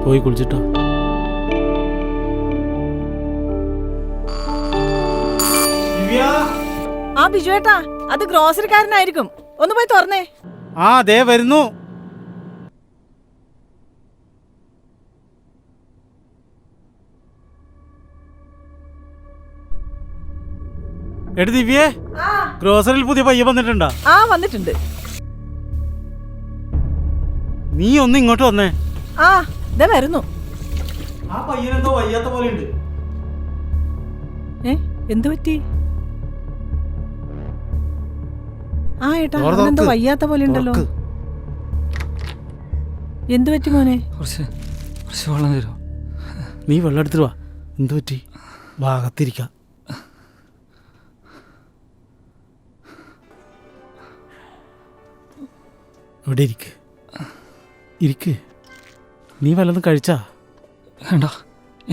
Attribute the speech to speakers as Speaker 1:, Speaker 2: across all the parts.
Speaker 1: പോയി കുളിച്ചിട്ടോ.
Speaker 2: ആ ബിജുവേട്ടാ, അത് ഗ്രോസറിക്കാരനായിരിക്കും. ഒന്ന് പോയി തുറന്നേ.
Speaker 1: ആ ദേ വരുന്നു. എടി ദിവ്യേ, ഗ്രോസറിയിൽ പുതിയ പയ്യ വന്നിട്ടുണ്ടോ?
Speaker 2: ആ വന്നിട്ടുണ്ട്.
Speaker 1: നീ ഒന്ന് ഇങ്ങോട്ട് വന്നേ.
Speaker 2: ആ ഇതാ വരുന്നു.
Speaker 1: ആ പയ്യനെന്തോ വയ്യാത്ത പോലെ ഉണ്ട്.
Speaker 2: എന്തു പറ്റി? ആ ഏട്ടാ, എന്തോ വയ്യാത്ത പോലെ ഉണ്ടല്ലോ. എന്തു പറ്റി മോനെ?
Speaker 1: നീ വെള്ളം എടുത്തിട്ട് വാ. എന്തു പറ്റി? ഭാഗത്തിരിക്കാം. ഇവിടെ ഇരിക്ക്. നീ വല്ലതും കഴിച്ചാ?
Speaker 3: വേണ്ട,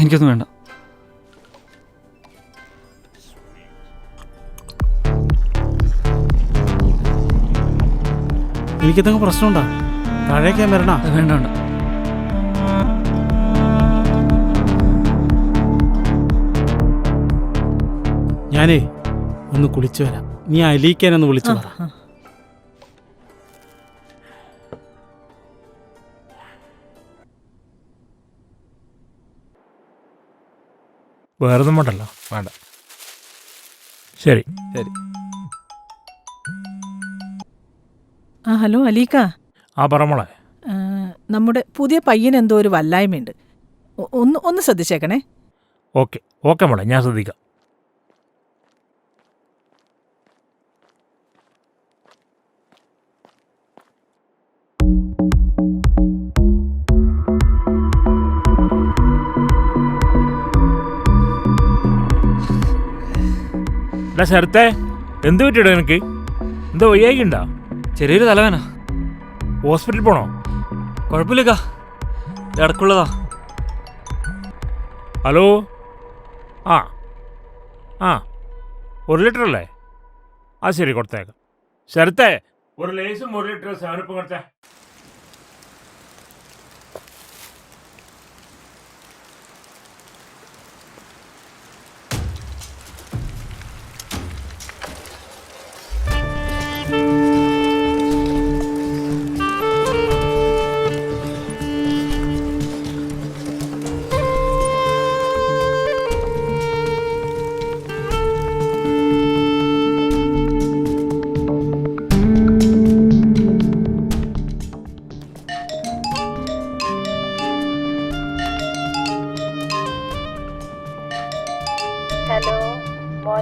Speaker 3: എനിക്കൊന്നും വേണ്ട.
Speaker 1: എനിക്കെന്തെങ്കിലും പ്രശ്നമുണ്ടോ? താഴേക്ക് വരണ?
Speaker 3: വേണ്ട വേണ്ട.
Speaker 1: ഞാനേ ഒന്ന് കുളിച്ചു വരാം. നീ അലീക്കാനൊന്ന് വിളിച്ചു പറ.
Speaker 4: വേറൊന്നും വേണ്ടല്ലോ. വേണ്ട. ശരി ശരി.
Speaker 2: ആ ഹലോ അലീക്ക.
Speaker 4: ആ പറ മോളെ.
Speaker 2: നമ്മുടെ പുതിയ പയ്യന് എന്തോ ഒരു വല്ലായ്മയുണ്ട്. ഒന്ന് ശ്രദ്ധിച്ചേക്കണേ.
Speaker 4: ഓക്കെ ഓക്കെ മോളെ, ഞാൻ ശ്രദ്ധിക്കാം. ശരത്തെ, എന്ത് പറ്റിയിടോ എനിക്ക്? എന്തോ വയ്യായിക്കുണ്ടോ?
Speaker 3: ചെറിയൊരു തലവേന.
Speaker 4: ഹോസ്പിറ്റലിൽ പോണോ?
Speaker 3: കുഴപ്പമില്ലക്കാ, ഇടക്കുള്ളതാ.
Speaker 4: ഹലോ. ആ ആ 1 ലിറ്റർ അല്ലേ? ആ ശരി, കൊടുത്തേക്കാം. ശരത്തെ, ഒരു ലേസും 1 ലിറ്റർ സാധനം കൊടുത്തേ.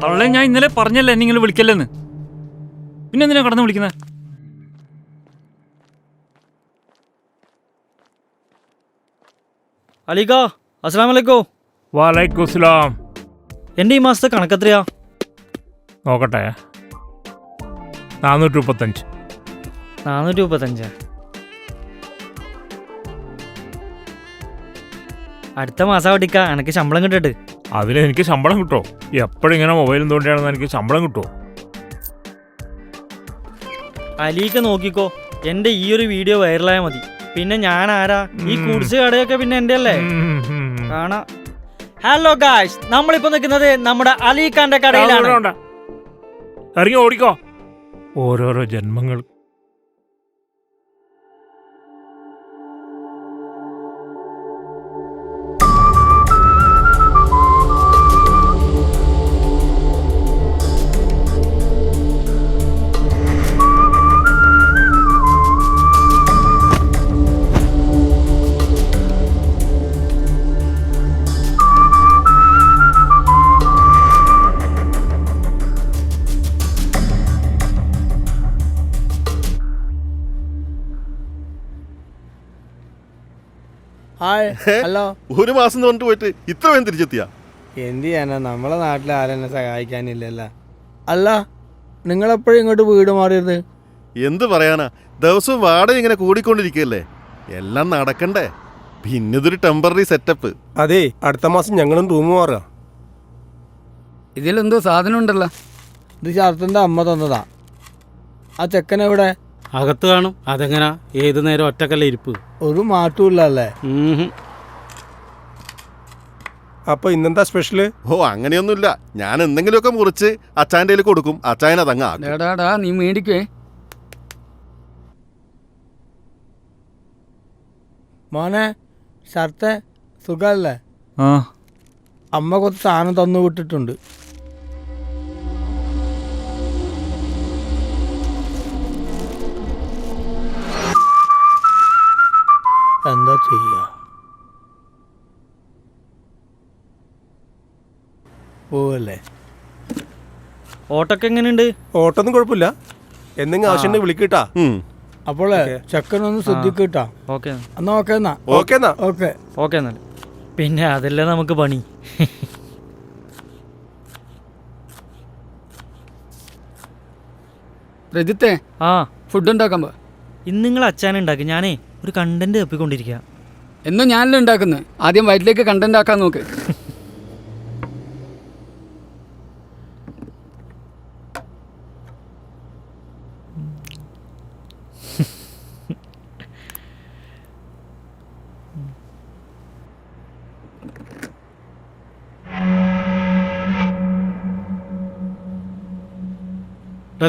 Speaker 3: തള്ളേ, ഞാൻ ഇന്നലെ പറഞ്ഞല്ലേ നിങ്ങൾ വിളിക്കല്ലെന്ന്. പിന്നെ എന്തിനാ കടന്ന് വിളിക്കുന്നത്?
Speaker 5: അലീക്ക, അസ്സലാമു അലൈക്കും.
Speaker 4: വലൈക്കും അസ്സലാം.
Speaker 5: എൻ്റെ ഈ മാസത്തെ കണക്കെത്രയാ?
Speaker 4: നോക്കട്ടെ. 435.
Speaker 5: 435. അടുത്ത മാസം അടിക്ക എനിക്ക് ശമ്പളം കിട്ടിട്ട്.
Speaker 4: അതിന് എനിക്ക് ശമ്പളം കിട്ടുമോ? എപ്പോഴിങ്ങനെ മൊബൈലും തോണ്ടിയാണെന്ന് എനിക്ക് ശമ്പളം കിട്ടുമോ?
Speaker 5: അലീക്ക നോക്കിക്കോ, എൻ്റെ ഈ ഒരു വീഡിയോ വൈറലായാൽ മതി. പിന്നെ ഞാൻ ആരാ? ഈ കുടിച്ച് കടയൊക്കെ പിന്നെ എൻ്റെ അല്ലേ? കാണാ. ഹലോ ഗായ്സ്, നമ്മളിപ്പോ നിൽക്കുന്നത് നമ്മുടെ അലീഖാന്റെ കടയിലാണ്.
Speaker 4: ഇറങ്ങി ഓടിക്കോ. ഓരോരോ ജന്മങ്ങൾ.
Speaker 6: ഹലോ.
Speaker 7: 1 മാസം കൊണ്ട് പോയിട്ട് ഇത്ര വേഗം തിരിച്ചെത്തിയാ?
Speaker 6: എന്ത് ചെയ്യാനാ, നമ്മളെ നാട്ടിൽ ആരെന്നെ സഹായിക്കാനില്ലല്ലോ. അല്ല, നിങ്ങളെപ്പോഴും ഇങ്ങോട്ട് വീട് മാറിയത്?
Speaker 7: എന്ത് പറയാനാ, ദിവസവും വാടക ഇങ്ങനെ കൂടിക്കൊണ്ടിരിക്കുകയല്ലേ. എല്ലാം നടക്കണ്ടേ. പിന്നെ ഇതൊരു ടെമ്പററി സെറ്റപ്പ്.
Speaker 8: അതെ, അടുത്ത മാസം ഞങ്ങളും റൂം മാറുക.
Speaker 6: ഇതിലെന്തോ സാധനം ഉണ്ടല്ലോ. ഇത് ഷർട്ടിന്റെ അമ്മ തന്നതാ. ആ ചെക്കൻ എവിടെ?
Speaker 1: അകത്ത് കാണും. അതെങ്ങനാ? ഏത് നേരം ഒറ്റക്കല്ല ഇരിപ്പ്.
Speaker 6: ഒരു മാറ്റമില്ലല്ലേ?
Speaker 8: അപ്പൊ ഇന്നെന്താ സ്പെഷ്യല്?
Speaker 7: ഓ അങ്ങനെയൊന്നുമില്ല, ഞാൻ എന്തെങ്കിലുമൊക്കെ മുറിച്ച് അച്ചായൻ്റെ കയ്യിൽ കൊടുക്കും, അച്ചായൻ അതങ്ങ് ആക്കും.
Speaker 9: ഡാടാ നീ മേടിക്കുവേ.
Speaker 6: മോനെ ഷർത്തെ സുഖല്ലേ?
Speaker 3: ആ
Speaker 6: അമ്മ കുറച്ച് സാധനം തന്നു വിട്ടിട്ടുണ്ട്. എന്താ ചെയ്യാ, പോവല്ലേ?
Speaker 5: ഓട്ടൊക്കെ എങ്ങനെയുണ്ട്?
Speaker 8: ഓട്ടൊന്നും കുഴപ്പമില്ല. എന്തെങ്കിലും ആവശ്യം വിളിക്കട്ടാ.
Speaker 6: അപ്പോളേ ചെക്കനൊന്ന് ശ്രദ്ധിക്കട്ടാ.
Speaker 5: ഓക്കെ
Speaker 6: എന്നാ ഓക്കെ എന്നാ.
Speaker 8: ഓക്കെ എന്നാ.
Speaker 6: ഓക്കെ
Speaker 5: ഓക്കെ എന്നാൽ പിന്നെ അതല്ലേ നമുക്ക് പണി.
Speaker 9: രജിത്തെ
Speaker 5: ആ
Speaker 9: ഫുഡ് ഉണ്ടാക്കാൻ പോ.
Speaker 5: ഇന്ന് നിങ്ങൾ അച്ചാനുണ്ടാക്കി, ഞാനേ ഒരു കണ്ടന്റ് തപ്പിക്കൊണ്ടിരിക്കുക.
Speaker 9: എന്നും ഞാനല്ലേ ഉണ്ടാക്കുന്നത്. ആദ്യം വയറ്റിലേക്ക് കണ്ടന്റ് ആക്കാൻ നോക്ക്.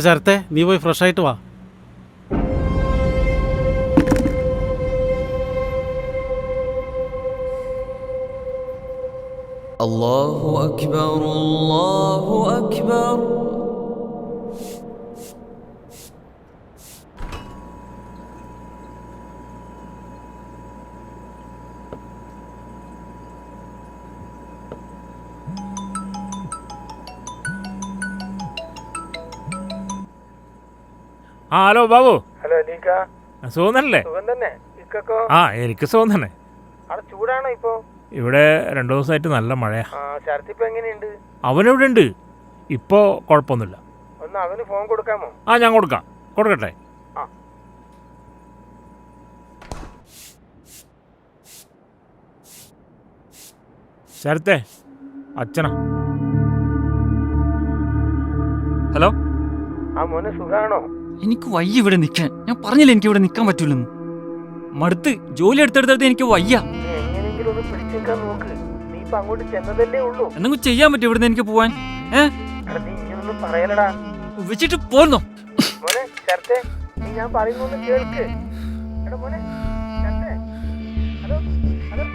Speaker 1: ശരത്തെ നീ പോയി ഫ്രഷ് ആയിട്ട് വാ.
Speaker 10: അല്ലാഹു അക്ബർ അല്ലാഹു അക്ബർ.
Speaker 4: ആ ഹലോ ബാബു.
Speaker 6: ഹലോ അലീക്ക,
Speaker 4: സുഖം തന്നെയല്ലേ?
Speaker 6: സുഖം തന്നെ. ഇക്കോ?
Speaker 4: ആ എനിക്ക് സുഖം തന്നെ.
Speaker 6: അവിടെ ചൂടാണോ ഇപ്പോ?
Speaker 4: ഇവിടെ 2 ദിവസമായിട്ട് നല്ല മഴയാ.
Speaker 6: ഷർത്തിപ്പോ എങ്ങനെയുണ്ട്?
Speaker 4: അവനെവിടെ ഉണ്ട്? ഇപ്പോൾ കുഴപ്പമൊന്നുമില്ല.
Speaker 6: ഒന്ന് അവന് ഫോൺ കൊടുക്കാമോ?
Speaker 4: ആ ഞാൻ കൊടുക്കാം, കൊടുക്കട്ടെ.
Speaker 6: ആ.
Speaker 4: ശരത്തെ അച്ഛനാ.
Speaker 3: ഹലോ.
Speaker 6: ആ മോനെ സുഖാണോ?
Speaker 3: എനിക്ക് വയ്യ ഇവിടെ നിൽക്കാൻ. ഞാൻ പറഞ്ഞില്ല എനിക്ക് ഇവിടെ നിൽക്കാൻ പറ്റൂലെന്ന്. മടുത്ത് ജോലി എടുത്തെടുത്തെടുത്ത് എനിക്ക് വയ്യ.
Speaker 6: എങ്ങനെയെങ്കിലും ഒന്ന് പിടിച്ചേക്കാൻ നോക്ക്. നീ ഇപ്പൊ അങ്ങോട്ട് ചെന്നതല്ലേ ഉള്ളൂ.
Speaker 3: എന്തെങ്കിലും ചെയ്യാൻ പറ്റും ഇവിടുന്ന് എനിക്ക് പോവാൻ?
Speaker 6: നീ ഇങ്ങനൊന്നും പറയലടാ.
Speaker 3: വെച്ചിട്ട് പോന്നോ?
Speaker 6: മോനെ ശരത്തെ, നീ ഞാൻ പറയുന്നൊന്ന് കേൾക്ക്. എടാ മോനെ ശരത്തെ, ഹലോ ഹലോ.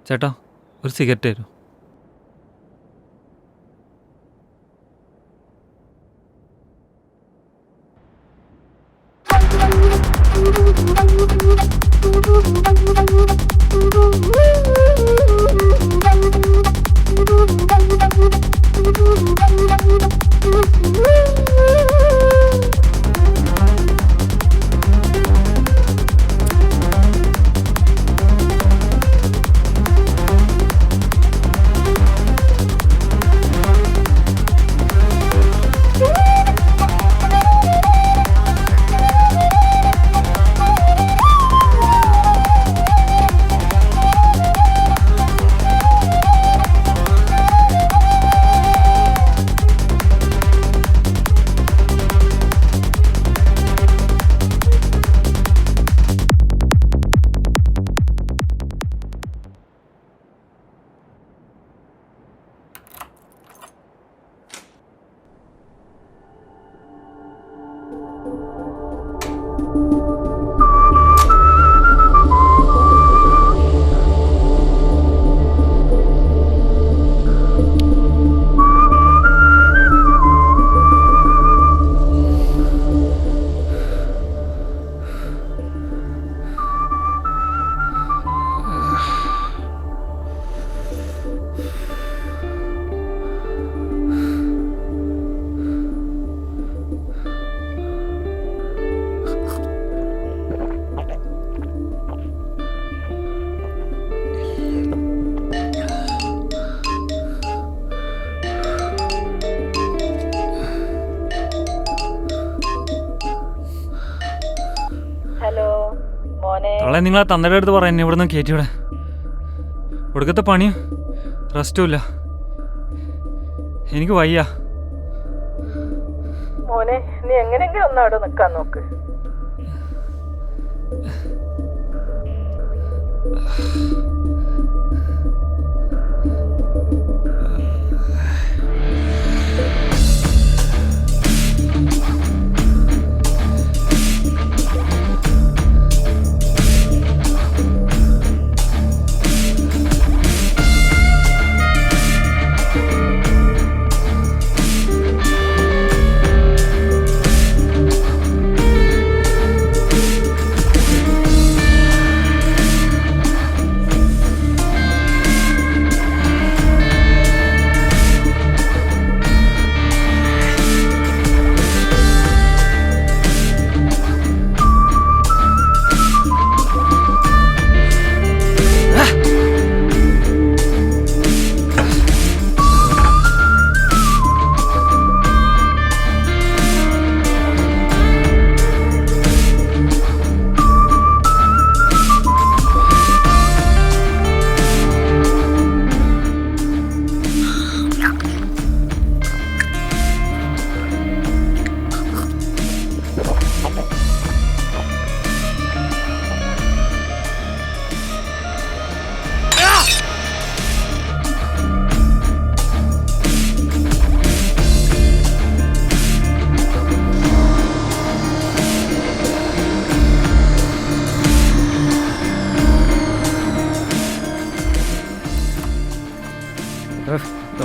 Speaker 3: ചേട്ടാ ഒരു സിഗരറ്റ് തരും. നാളെ നിങ്ങൾ ആ തന്തയുടെ അടുത്ത് പറയാം എന്നെ ഇവിടെ നിന്ന് കയറ്റിവിടെ. ഒടുക്കത്തെ പണിയും റെസ്റ്റും ഇല്ല. എനിക്ക് വയ്യ.
Speaker 2: മോനെ നീ എങ്ങനെയെങ്കിലും ഒന്ന് അവിടെ നിൽക്കാൻ നോക്ക്.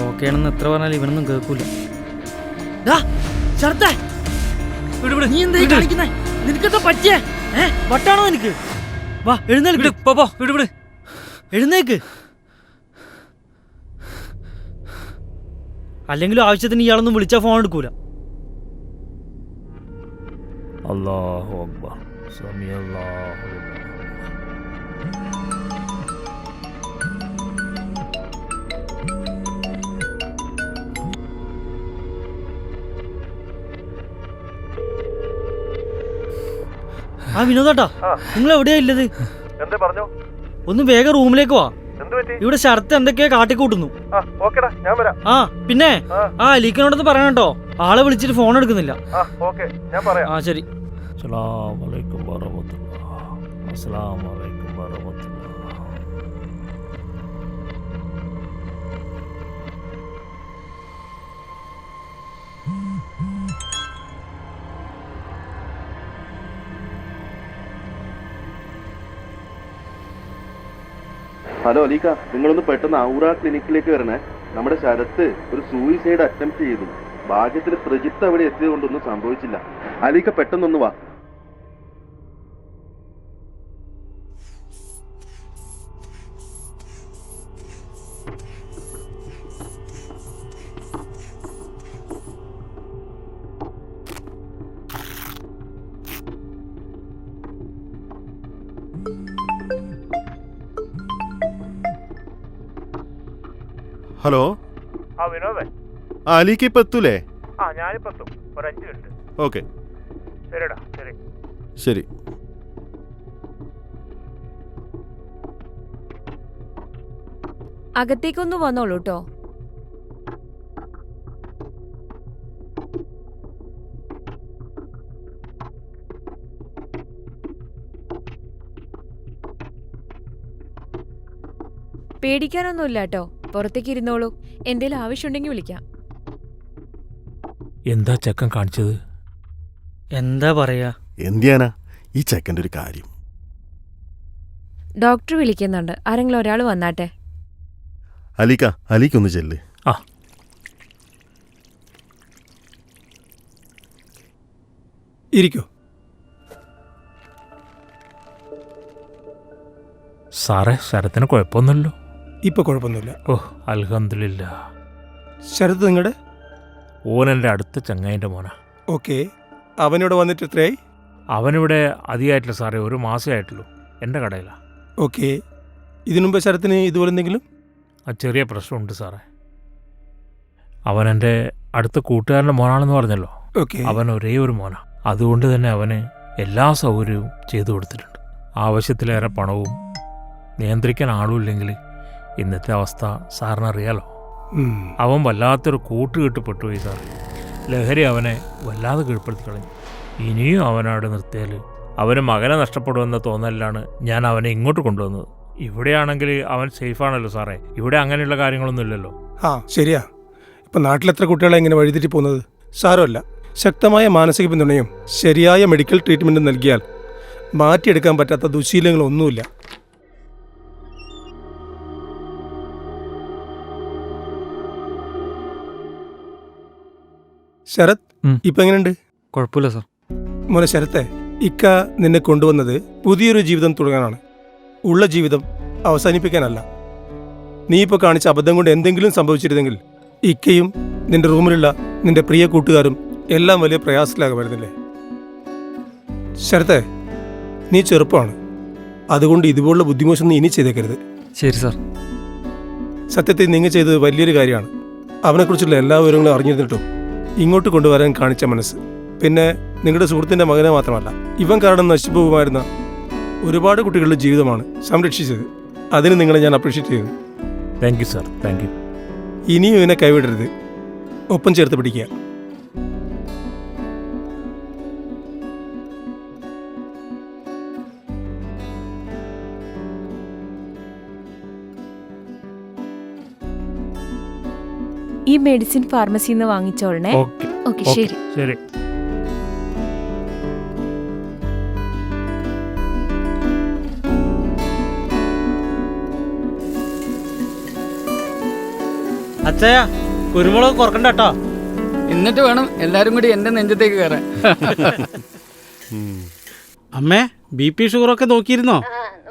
Speaker 5: ഓക്കെയാണെന്ന് എത്ര പറഞ്ഞാലും ഇവനൊന്നും കേൾക്കൂല. നീ എന്താ കാണിക്കുന്നേ? നിനക്കെന്താ പറ്റിയേ? വട്ടാണോ നിനക്ക്? വാ എഴുന്നേൽക്ക്. എഴുന്നേക്ക്. അല്ലെങ്കിലും ആവശ്യത്തിന് ഇയാളൊന്നും വിളിച്ചാൽ ഫോൺ എടുക്കൂല.
Speaker 4: അല്ലാഹു അക്ബർ. സമീഅല്ലാഹു ലിമൻ.
Speaker 5: ആ വിനോദാട്ടാ, നിങ്ങൾ എവിടെയാ ഇല്ലത്? ഒന്ന് വേഗം റൂമിലേക്ക് വാ. ഇവിടെ ശരത്ത് എന്തൊക്കെയാ കാട്ടിക്കൂട്ടുന്നു. ആ പിന്നെ ആ അലീക്കനോടൊന്ന് പറയണം കേട്ടോ. ആളെ വിളിച്ചിട്ട് ഫോൺ എടുക്കുന്നില്ല. ആ ശരി.
Speaker 4: അസ്സലാമു അലൈക്കും വറഹ്മത്തുള്ളാഹി. അസ്സലാമു അലൈക്കും വറഹ്മത്തുള്ളാഹി.
Speaker 7: ഹലോ അലീക്ക, നിങ്ങളൊന്ന് പെട്ടെന്ന് ഔറ ക്ലിനിക്കിലേക്ക് വരണേ. നമ്മുടെ ശരത്ത് ഒരു സൂയിസൈഡ് അറ്റംപ്റ്റ് ചെയ്തു. ഭാഗ്യത്തിൽ പ്രജിത്ത് അവിടെ എത്തിയത് കൊണ്ടൊന്നും സംഭവിച്ചില്ല. അലീക്ക പെട്ടെന്നൊന്ന് വാ. ഹലോ,
Speaker 4: ആ വിനോദേ,
Speaker 7: അലീക്ക ഇപ്പൊ എത്തൂലേ?
Speaker 4: ആ ഞാനിപ്പോ എത്തും. ഒരു 5 മിനിറ്റ്.
Speaker 7: ഓക്കെ
Speaker 4: ശരിടാ. ശരി
Speaker 7: ശരി.
Speaker 11: അകത്തേക്കൊന്ന് വന്നോളൂ കേട്ടോ. പേടിക്കാനൊന്നുമില്ല കേട്ടോ. പുറത്തേക്ക് ഇരുന്നോളൂ. എന്തേലും ആവശ്യമുണ്ടെങ്കിൽ വിളിക്കാം.
Speaker 4: എന്താ ചെക്കൻ കാണിച്ചത്?
Speaker 5: എന്താ പറയാ?
Speaker 7: എന്തിയാനാ ഈ ചെക്കൻ്റെ ഒരു കാര്യം.
Speaker 11: ഡോക്ടർ വിളിക്കുന്നുണ്ട്. ആരെങ്കിലും ഒരാൾ വന്നാട്ടെ.
Speaker 7: അലീക്കൊന്ന് ചെല്ല്.
Speaker 4: ആ
Speaker 8: ഇരിക്കൂ.
Speaker 4: സാറേ, ശരത്തിന് കുഴപ്പമൊന്നുമില്ലല്ലോ?
Speaker 8: ഇപ്പൊ കുഴപ്പമൊന്നുമില്ല.
Speaker 4: ഓ അൽഹംദുലില്ലാ.
Speaker 8: ശരത്ത് നിങ്ങളുടെ?
Speaker 4: ഓൻ എൻ്റെ അടുത്ത ചങ്ങായിൻ്റെ മോനാ.
Speaker 8: ഓക്കെ. അവനിവിടെ വന്നിട്ട് എത്രയായി?
Speaker 4: അവനിവിടെ അധികമായിട്ടില്ല സാറേ, 1 മാസമേ ആയിട്ടുള്ളൂ. എൻ്റെ കടയിലാണ്.
Speaker 8: ഓക്കെ. ഇതിനുമുമ്പ് ശരത്തിന് ഇതുപോലെ എന്തെങ്കിലും?
Speaker 4: ആ ചെറിയ പ്രശ്നമുണ്ട് സാറേ. അവൻ എൻ്റെ അടുത്ത കൂട്ടുകാരൻ്റെ മോനാണെന്ന് പറഞ്ഞല്ലോ.
Speaker 8: ഓക്കെ.
Speaker 4: അവൻ ഒരേ ഒരു മോനാ. അതുകൊണ്ട് തന്നെ അവന് എല്ലാ സൗകര്യവും ചെയ്തു കൊടുത്തിട്ടുണ്ട്. ആവശ്യത്തിലേറെ പണവും നിയന്ത്രിക്കാൻ ആളുമില്ലെങ്കിൽ ഇന്നത്തെ അവസ്ഥ സാറിനറിയാലോ. അവൻ വല്ലാത്തൊരു കൂട്ടുകെട്ടുപെട്ടുപോയി സാർ. ലഹരി അവനെ വല്ലാതെ കീഴ്പ്പെടുത്തി കളഞ്ഞു. ഇനിയും അവനവിടെ നിർത്തിയാൽ അവന് മകനെ നഷ്ടപ്പെടുമെന്ന തോന്നലിലാണ് ഞാൻ അവനെ ഇങ്ങോട്ട് കൊണ്ടുവന്നത്. ഇവിടെയാണെങ്കിൽ അവൻ സേഫാണല്ലോ സാറേ. ഇവിടെ അങ്ങനെയുള്ള കാര്യങ്ങളൊന്നും ഇല്ലല്ലോ.
Speaker 8: ആ ശരിയാ. ഇപ്പം നാട്ടിലെത്ര കുട്ടികളെ ഇങ്ങനെ വഴിതെറ്റി പോകുന്നത്? സാരമല്ല, ശക്തമായ മാനസിക പിന്തുണയും ശരിയായ മെഡിക്കൽ ട്രീറ്റ്മെൻറ്റും നൽകിയാൽ മാറ്റിയെടുക്കാൻ പറ്റാത്ത ദുശീലങ്ങളൊന്നുമില്ല. ശരത്, ഇപ്പം എങ്ങനെയുണ്ട്?
Speaker 3: കുഴപ്പമില്ല സാർ.
Speaker 8: മോനെ ശരത്തെ, ഇക്ക നിന്നെ കൊണ്ടുവന്നത് പുതിയൊരു ജീവിതം തുടങ്ങാനാണ്. ഉള്ള ജീവിതം അവസാനിപ്പിക്കാനല്ല. നീ ഇപ്പോൾ കാണിച്ച അബദ്ധം കൊണ്ട് എന്തെങ്കിലും സംഭവിച്ചിരുന്നെങ്കിൽ ഇക്കയും നിന്റെ റൂമിലുള്ള നിന്റെ പ്രിയ കൂട്ടുകാരും എല്ലാം വലിയ പ്രയാസത്തിലാകുമായിരുന്നില്ലേ? ശരത്തെ, നീ ചെറുപ്പമാണ്. അതുകൊണ്ട് ഇതുപോലുള്ള ബുദ്ധിമോശമൊന്നും ഇനി ചെയ്തേക്കരുത്.
Speaker 3: ശരി സാർ.
Speaker 8: സത്യത്തിൽ നിങ്ങൾ ചെയ്തത് വലിയൊരു കാര്യമാണ്. അവനെക്കുറിച്ചുള്ള എല്ലാ വിവരങ്ങളും അറിഞ്ഞിരുന്നിട്ടും ഇങ്ങോട്ട് കൊണ്ടുവരാൻ കാണിച്ച മനസ്സ്. പിന്നെ നിങ്ങളുടെ സുഹൃത്തിൻ്റെ മകനെ മാത്രമല്ല, ഇവൻ കാരണം നശിച്ചു പോകുമായിരുന്ന ഒരുപാട് കുട്ടികളുടെ ജീവിതമാണ് സംരക്ഷിച്ചത്. അതിന് നിങ്ങളെ ഞാൻ അപ്രീഷിയേറ്റ് ചെയ്യുന്നു.
Speaker 4: Thank you sir, thank you.
Speaker 8: ഇനിയും ഇവനെ കൈവിടരുത്, ഒപ്പം ചേർത്ത് പിടിക്കുക.
Speaker 11: ഈ മെഡിസിൻ ഫാർമസിന്ന് വാങ്ങിച്ചോളണേ.
Speaker 4: ഓക്കെ
Speaker 11: ഓക്കെ, ശരി.
Speaker 4: ശരി.
Speaker 5: അച്ഛയ, കുരുമുളക് കുറക്കണ്ട കേട്ടോ.
Speaker 9: എന്നിട്ട് വേണം എല്ലാരും കൂടി എന്റെ നെഞ്ചത്തേക്ക് കയറാൻ.
Speaker 1: അമ്മേ, BP ഷുഗറൊക്കെ നോക്കിയിരുന്നോ?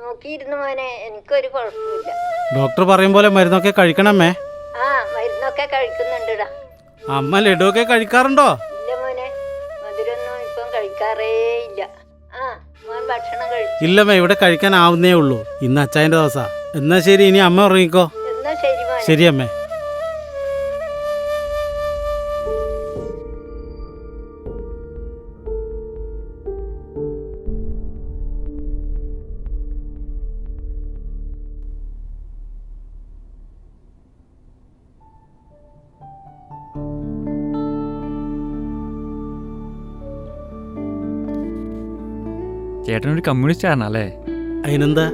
Speaker 12: നോക്കിയിരുന്നു മോനെ, എനിക്കൊരു കുഴപ്പമില്ല.
Speaker 1: ഡോക്ടർ പറയും പോലെ മരുന്നൊക്കെ കഴിക്കണമേ.
Speaker 12: മരുന്നൊക്കെ കഴിക്കുന്നുണ്ടാ.
Speaker 1: അമ്മ ലഡുവൊക്കെ കഴിക്കാറുണ്ടോ?
Speaker 12: ഇല്ല മോനെ, മധുരൊന്നും ഇപ്പം കഴിക്കാറേ ഇല്ല. മോൻ ഭക്ഷണം കഴിച്ചു?
Speaker 1: ഇല്ലമ്മേ, ഇവിടെ കഴിക്കാനാവുന്നേ ഉള്ളൂ. ഇന്ന് അച്ചായൻ്റെ ദിവസാ. എന്നാ ശരി, ഇനി അമ്മ ഉറങ്ങിക്കോ.
Speaker 12: എന്നാ ശരി മോനെ.
Speaker 1: ശരി അമ്മേ.
Speaker 3: ചേട്ടനൊരു കമ്മ്യൂണിസ്റ്റുകാരനല്ലേ?
Speaker 1: അതിനെന്താ?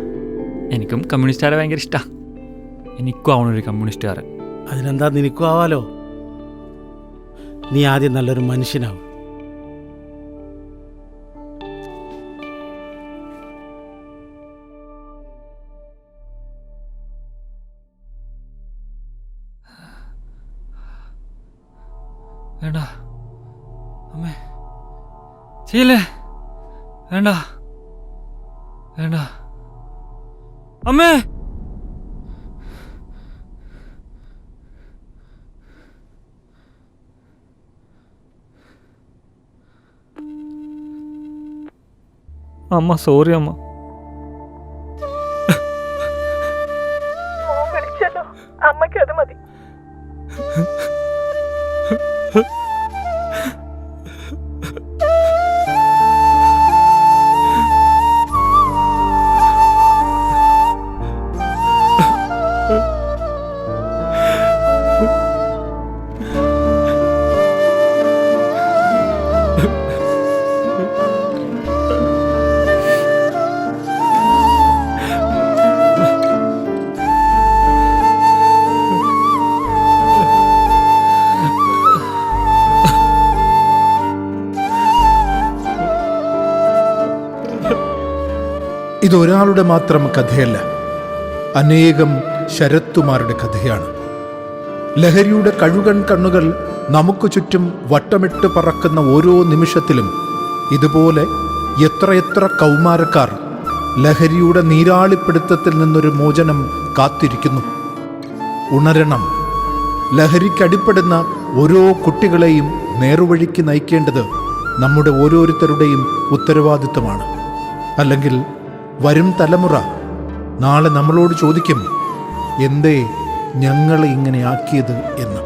Speaker 3: എനിക്കും കമ്മ്യൂണിസ്റ്റുകാരെ ഭയങ്കര ഇഷ്ടമാണ്. എനിക്കും ആവണൊരു കമ്മ്യൂണിസ്റ്റുകാരൻ.
Speaker 1: അതിനെന്താ, നിനക്കും ആവാലോ. നീ ആദ്യം നല്ലൊരു മനുഷ്യനാവും.
Speaker 3: വേണ്ട അമ്മേ, ചെയ്യല്ലേ. വേണ്ട വേണ്ട അമ്മേ. അമ്മ സോറി അമ്മ.
Speaker 2: അമ്മയ്ക്ക് അത് മതി.
Speaker 13: ഇതൊരാളുടെ മാത്രം കഥയല്ല, അനേകം ശരത്തുമാരുടെ കഥയാണ്. ലഹരിയുടെ കഴുകൻ കണ്ണുകൾ നമുക്ക് ചുറ്റും വട്ടമിട്ട് പറക്കുന്ന ഓരോ നിമിഷത്തിലും ഇതുപോലെ എത്രയെത്ര കൗമാരക്കാർ ലഹരിയുടെ നീരാളിപ്പിടുത്തത്തിൽ നിന്നൊരു മോചനം കാത്തിരിക്കുന്നു. ഉണരണം. ലഹരിക്കടിപ്പെടുന്ന ഓരോ കുട്ടികളെയും നേർവഴിക്ക് നയിക്കേണ്ടത് നമ്മുടെ ഓരോരുത്തരുടെയും ഉത്തരവാദിത്വമാണ്. അല്ലെങ്കിൽ വരും തലമുറ നാളെ നമ്മളോട് ചോദിക്കും, എന്തേ ഞങ്ങളെ ഇങ്ങനെ ആക്കിയത് എന്ന്.